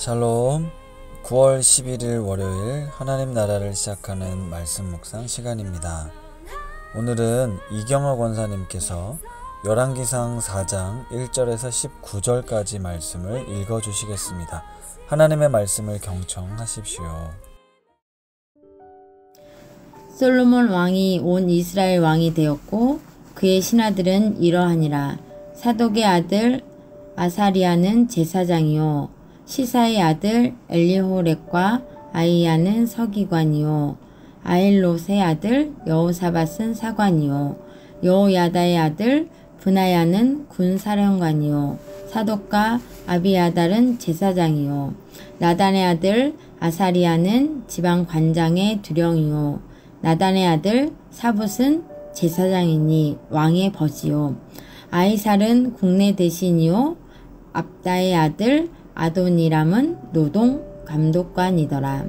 샬롬. 9월 11일 월요일 하나님 나라를 시작하는 말씀 묵상 시간입니다. 오늘은 이경호 권사님께서 열왕기상 4장 1절에서 19절까지 말씀을 읽어주시겠습니다. 하나님의 말씀을 경청하십시오. 솔로몬 왕이 온 이스라엘 왕이 되었고 그의 신하들은 이러하니라. 사독의 아들 아사리야는 제사장이요 시사의 아들 엘리호렉과 아이야는 서기관이요 아일롯의 아들 여호사밧은 사관이요 여호야다의 아들 브나야는 군사령관이요 사독과 아비아달은 제사장이요 나단의 아들 아사리야는 지방관장의 두령이요 나단의 아들 사붓은 제사장이니 왕의 벗이요 아이살은 국내 대신이요 압다의 아들 아도니람은 노동 감독관이더라.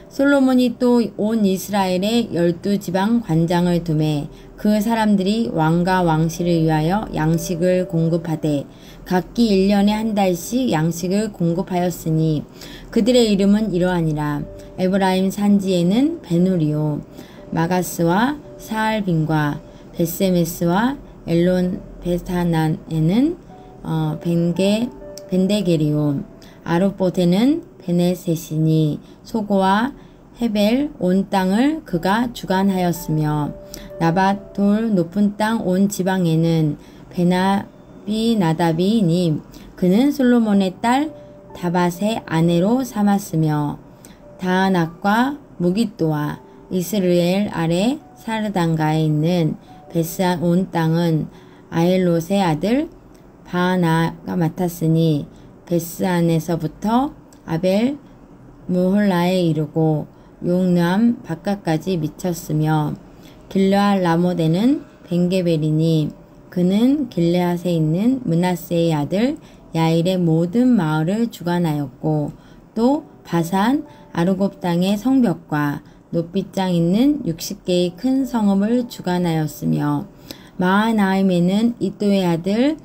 솔로몬이 또 온 이스라엘에 12지방 관장을 두매 그 사람들이 왕과 왕실을 위하여 양식을 공급하되 각기 1년에 한 달씩 양식을 공급하였으니 그들의 이름은 이러하니라. 에브라임 산지에는 베누리요 마가스와 사알빈과 벳세메스와 엘론 베사난에는 벤데게리요 아롯봇에는 베네셋이니 소고와 헤벨 온 땅을 그가 주관하였으며 나밧 돌 높은 땅 온 지방에는 베나비 나답이니 그는 솔로몬의 딸 다밧의 아내로 삼았으며 다아낙과 무깃도와 이스르엘 아래 사르단가에 있는 베스안 온 땅은 아엘롯의 아들 바하나가 맡았으니 베스안에서부터 아벨 무홀라에 이르고 용남 바깥까지 미쳤으며 길르앗 라못에는 벤게벨이니 그는 길르앗에 있는 므낫세의 아들 야일의 모든 마을을 주관하였고 또 바산 아르곱 땅의 성벽과 높이장 있는 60개의 큰 성읍을 주관하였으며 마하나임에는 이또의 아들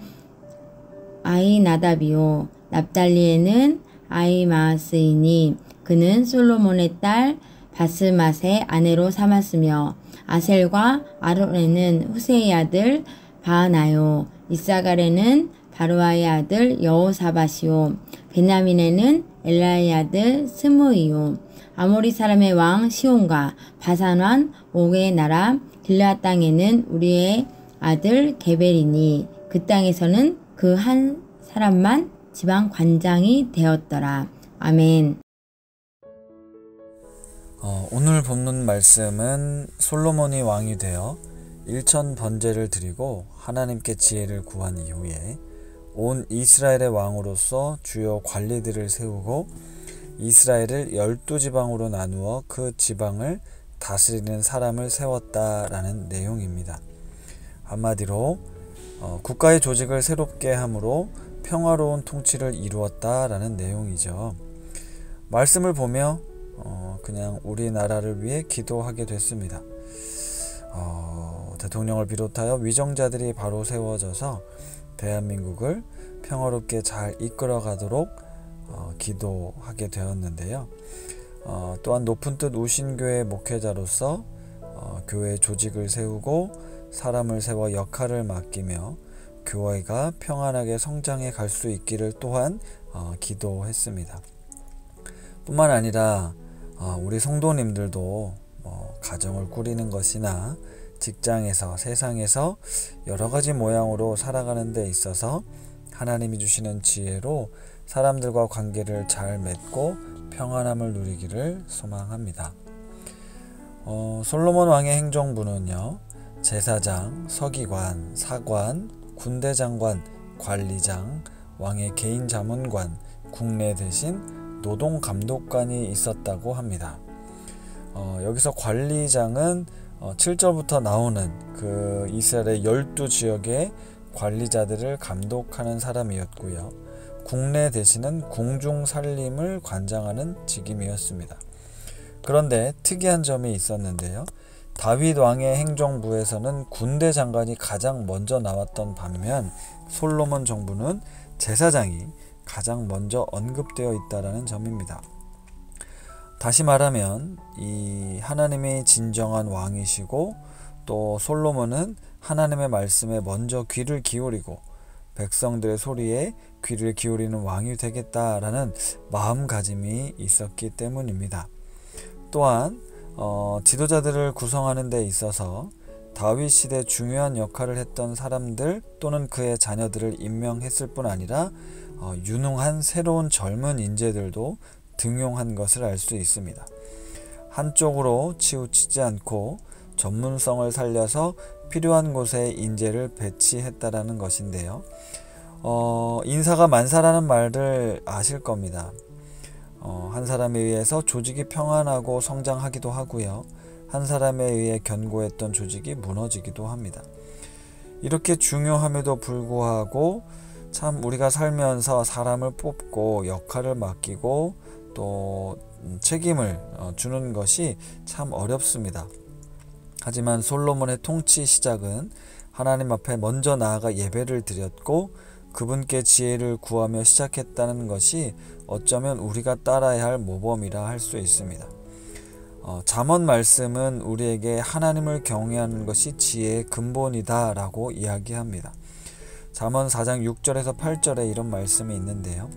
아히나답이요 납달리에는 아히마스이니 그는 솔로몬의 딸 바스맛의 아내로 삼았으며 아셀과 아론에는 후세의 아들 바하나요 이사갈에는 바루아의 아들 여호사밧이요 베냐민에는 엘라의 아들 스므이요 아모리 사람의 왕 시온과 바산 왕 옥의 나라 길르앗 땅에는 우리의 아들 게벨이니 그 땅에서는 그 한 사람만 지방 관장이 되었더라. 아멘. 오늘 본문 말씀은 솔로몬이 왕이 되어 일천 번제를 드리고 하나님께 지혜를 구한 이후에 온 이스라엘의 왕으로서 주요 관리들을 세우고 이스라엘을 12지방으로 나누어 그 지방을 다스리는 사람을 세웠다라는 내용입니다. 한마디로 국가의 조직을 새롭게 함으로 평화로운 통치를 이루었다라는 내용이죠. 말씀을 보며 그냥 우리나라를 위해 기도하게 됐습니다. 대통령을 비롯하여 위정자들이 바로 세워져서 대한민국을 평화롭게 잘 이끌어가도록 기도하게 되었는데요. 또한 높은 뜻 우신교회 목회자로서 교회 조직을 세우고 사람을 세워 역할을 맡기며 교회가 평안하게 성장해 갈 수 있기를 또한 기도했습니다. 뿐만 아니라 우리 성도님들도 가정을 꾸리는 것이나 직장에서 세상에서 여러가지 모양으로 살아가는 데 있어서 하나님이 주시는 지혜로 사람들과 관계를 잘 맺고 평안함을 누리기를 소망합니다. 솔로몬 왕의 행정부는요 제사장, 서기관, 사관, 군대장관, 관리장, 왕의 개인 자문관, 국내 대신 노동감독관이 있었다고 합니다. 여기서 관리장은 7절부터 나오는 그 이스라엘의 12지역의 관리자들을 감독하는 사람이었고요. 국내 대신은 궁중살림을 관장하는 직임이었습니다. 그런데 특이한 점이 있었는데요. 다윗 왕의 행정부에서는 군대 장관이 가장 먼저 나왔던 반면 솔로몬 정부는 제사장이 가장 먼저 언급되어 있다라는 점입니다. 다시 말하면 이 하나님이 진정한 왕이시고 또 솔로몬은 하나님의 말씀에 먼저 귀를 기울이고 백성들의 소리에 귀를 기울이는 왕이 되겠다라는 마음가짐이 있었기 때문입니다. 또한 지도자들을 구성하는 데 있어서 다윗 시대 중요한 역할을 했던 사람들 또는 그의 자녀들을 임명했을 뿐 아니라 유능한 새로운 젊은 인재들도 등용한 것을 알 수 있습니다. 한쪽으로 치우치지 않고 전문성을 살려서 필요한 곳에 인재를 배치했다라는 것인데요. 인사가 만사라는 말을 아실 겁니다. 한 사람에 의해서 조직이 평안하고 성장하기도 하고요. 한 사람에 의해 견고했던 조직이 무너지기도 합니다. 이렇게 중요함에도 불구하고 참 우리가 살면서 사람을 뽑고 역할을 맡기고 또 책임을 주는 것이 참 어렵습니다. 하지만 솔로몬의 통치 시작은 하나님 앞에 먼저 나아가 예배를 드렸고 그분께 지혜를 구하며 시작했다는 것이 어쩌면 우리가 따라야 할 모범이라 할 수 있습니다. 잠언 말씀은 우리에게 하나님을 경외하는 것이 지혜의 근본이다 라고 이야기합니다. 잠언 4장 6절에서 8절에 이런 말씀이 있는데요.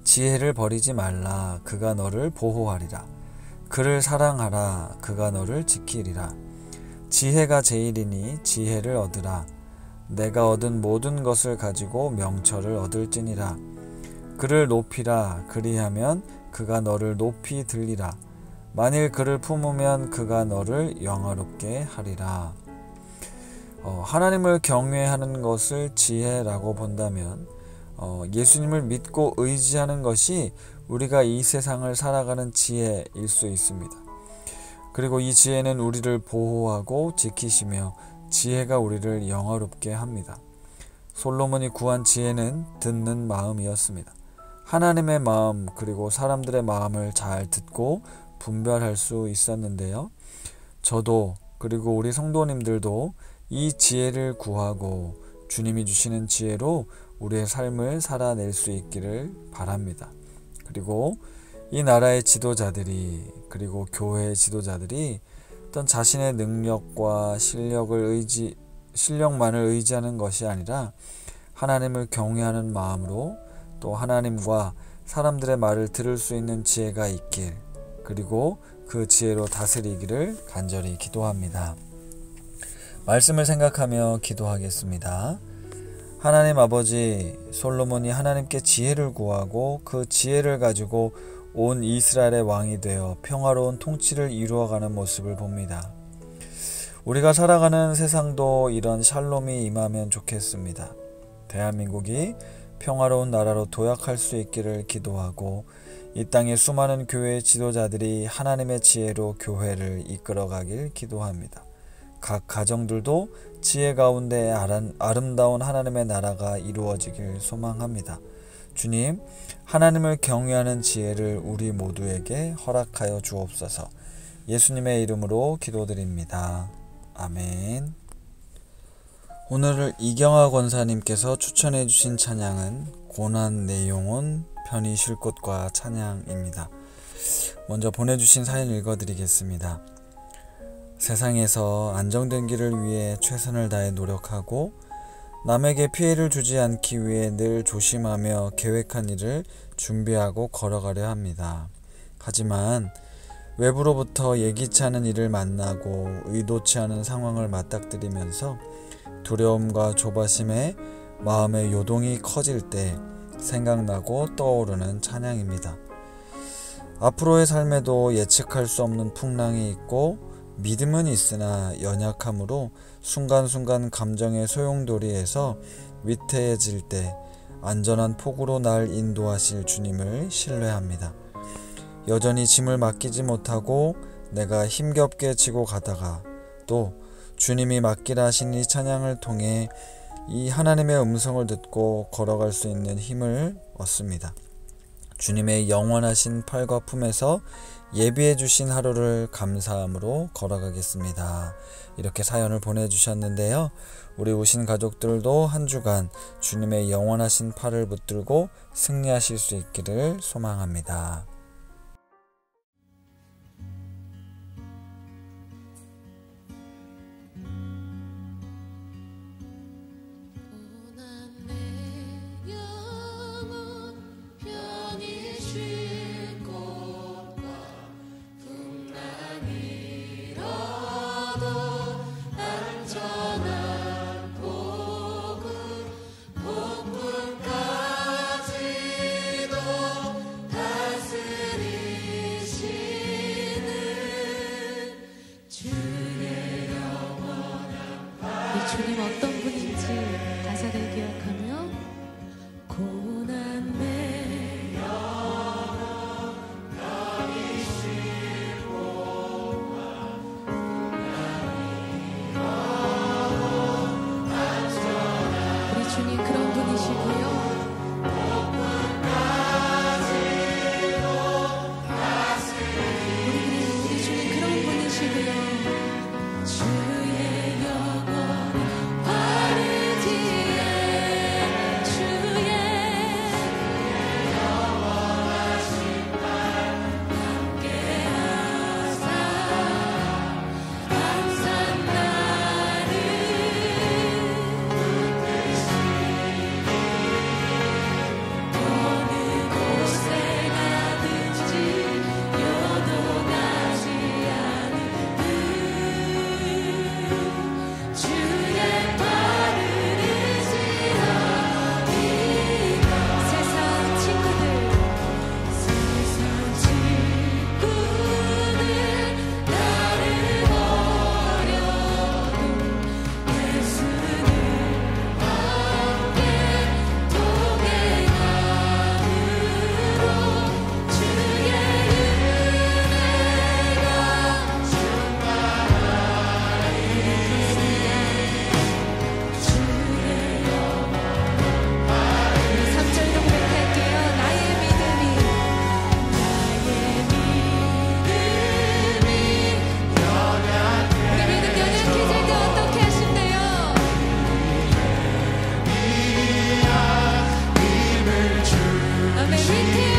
지혜를 버리지 말라. 그가 너를 보호하리라. 그를 사랑하라. 그가 너를 지키리라. 지혜가 제일이니 지혜를 얻으라. 내가 얻은 모든 것을 가지고 명철을 얻을지니라. 그를 높이라. 그리하면 그가 너를 높이 들리라. 만일 그를 품으면 그가 너를 영화롭게 하리라. 하나님을 경외하는 것을 지혜라고 본다면 예수님을 믿고 의지하는 것이 우리가 이 세상을 살아가는 지혜일 수 있습니다. 그리고 이 지혜는 우리를 보호하고 지키시며 지혜가 우리를 영화롭게 합니다. 솔로몬이 구한 지혜는 듣는 마음이었습니다. 하나님의 마음 그리고 사람들의 마음을 잘 듣고 분별할 수 있었는데요. 저도 그리고 우리 성도님들도 이 지혜를 구하고 주님이 주시는 지혜로 우리의 삶을 살아낼 수 있기를 바랍니다. 그리고 이 나라의 지도자들이 그리고 교회의 지도자들이 어떤 자신의 능력과 실력만을 의지하는 것이 아니라 하나님을 경외하는 마음으로 또 하나님과 사람들의 말을 들을 수 있는 지혜가 있길 그리고 그 지혜로 다스리기를 간절히 기도합니다. 말씀을 생각하며 기도하겠습니다. 하나님 아버지, 솔로몬이 하나님께 지혜를 구하고 그 지혜를 가지고 온 이스라엘의 왕이 되어 평화로운 통치를 이루어가는 모습을 봅니다. 우리가 살아가는 세상도 이런 샬롬이 임하면 좋겠습니다. 대한민국이 평화로운 나라로 도약할 수 있기를 기도하고 이 땅의 수많은 교회의 지도자들이 하나님의 지혜로 교회를 이끌어가길 기도합니다. 각 가정들도 지혜 가운데 아름다운 하나님의 나라가 이루어지길 소망합니다. 주님, 하나님을 경외하는 지혜를 우리 모두에게 허락하여 주옵소서. 예수님의 이름으로 기도드립니다. 아멘. 오늘 이경아 권사님께서 추천해 주신 찬양은 고난 내 영혼 편히 쉴 곳과 찬양입니다. 먼저 보내주신 사연 읽어드리겠습니다. 세상에서 안정된 길을 위해 최선을 다해 노력하고 남에게 피해를 주지 않기 위해 늘 조심하며 계획한 일을 준비하고 걸어가려 합니다. 하지만 외부로부터 예기치 않은 일을 만나고 의도치 않은 상황을 맞닥뜨리면서 두려움과 조바심에 마음의 요동이 커질 때 생각나고 떠오르는 찬양입니다. 앞으로의 삶에도 예측할 수 없는 풍랑이 있고 믿음은 있으나 연약함으로 순간순간 감정의 소용돌이에서 위태해질 때 안전한 폭으로 날 인도하실 주님을 신뢰합니다. 여전히 짐을 맡기지 못하고 내가 힘겹게 지고 가다가 또 주님이 맡기라 하신 이 찬양을 통해 이 하나님의 음성을 듣고 걸어갈 수 있는 힘을 얻습니다. 주님의 영원하신 팔과 품에서 예비해 주신 하루를 감사함으로 걸어가겠습니다. 이렇게 사연을 보내주셨는데요. 우리 오신 가족들도 한 주간 주님의 영원하신 팔을 붙들고 승리하실 수 있기를 소망합니다. 주님 어떤 분인지 가사를 기억하며 고난 내 영혼 우리 주님 그런 분이시고요. 우리 주님 그런 분이시고요. 주의 영혼 아멘.